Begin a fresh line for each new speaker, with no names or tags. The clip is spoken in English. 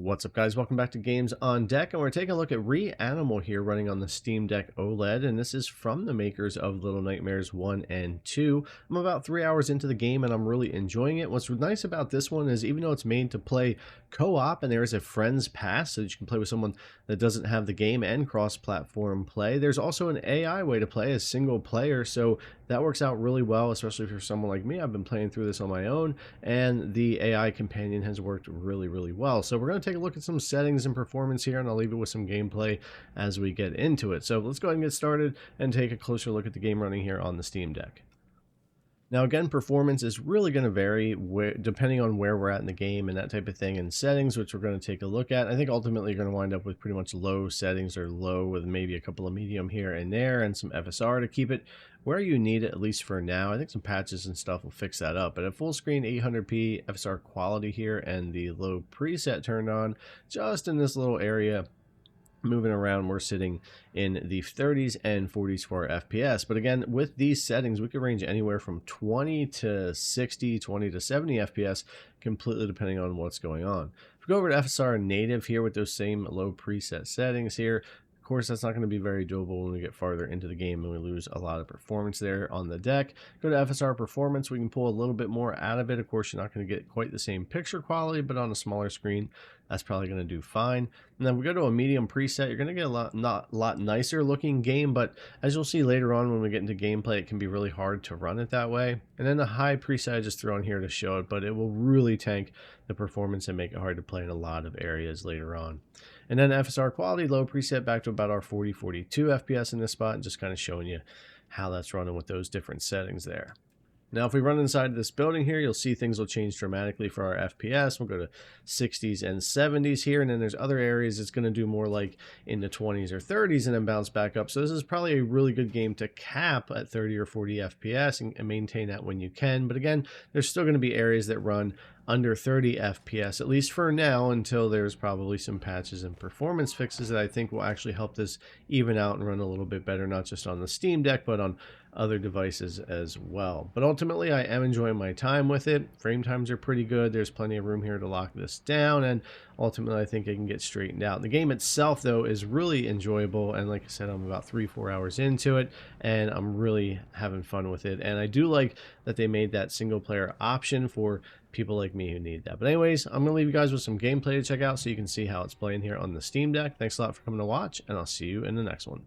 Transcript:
What's up, guys? Welcome back to Games on Deck, and we're taking a look at REANIMAL here running on the Steam Deck OLED, and this is from the makers of Little Nightmares 1 and 2. I'm about 3 hours into the game, and I'm really enjoying it. What's nice about this one is even though it's made to play co-op, and there is a Friends Pass, so that you can play with someone that doesn't have the game and cross-platform play, there's also an AI way to play as single player, so that works out really well, especially for someone like me. I've been playing through this on my own, and the AI companion has worked really well. So we're going to take a look at some settings and performance here, and I'll leave it with some gameplay as we get into it. So let's go ahead and get started and take a closer look at the game running here on the Steam Deck. Now again, performance is really going to vary depending on where we're at in the game and that type of thing, and settings, which we're going to take a look at. I think ultimately you're going to wind up with pretty much low settings, or low with maybe a couple of medium here and there, and some FSR to keep it where you need it, at least for now. I think some patches and stuff will fix that up. But at full screen 800p FSR quality here, and the low preset turned on just in this little area. Moving around, we're sitting in the 30s and 40s for FPS. But again, with these settings, we could range anywhere from 20 to 60, 20 to 70 FPS, completely depending on what's going on. If we go over to FSR native here with those same low preset settings here, of course, that's not going to be very doable when we get farther into the game and we lose a lot of performance there on the deck. Go to FSR performance, we can pull a little bit more out of it. Of course, you're not going to get quite the same picture quality, but on a smaller screen, that's probably going to do fine. And then we go to a medium preset, you're going to get a lot nicer looking game, but as you'll see later on when we get into gameplay, it can be really hard to run it that way. And then the high preset I just threw on here to show it, but it will really tank the performance and make it hard to play in a lot of areas later on. And then FSR quality, low preset, back to about our 40-42 FPS in this spot, and just kind of showing you how that's running with those different settings there. Now, if we run inside this building here, you'll see things will change dramatically for our FPS. We'll go to 60s and 70s here, and then there's other areas it's going to do more like in the 20s or 30s and then bounce back up. So this is probably a really good game to cap at 30 or 40 FPS and maintain that when you can. But again, there's still going to be areas that run under 30 FPS, at least for now, until there's probably some patches and performance fixes that I think will actually help this even out and run a little bit better, not just on the Steam Deck, but on other devices as well. But ultimately, I am enjoying my time with it. Frame times are pretty good. There's plenty of room here to lock this down, and ultimately, I think it can get straightened out. The game itself, though, is really enjoyable, and like I said, I'm about 3-4 hours into it, and I'm really having fun with it. And I do like that they made that single-player option for people like me who need that. But anyways, I'm going to leave you guys with some gameplay to check out so you can see how it's playing here on the Steam Deck. Thanks a lot for coming to watch, and I'll see you in the next one.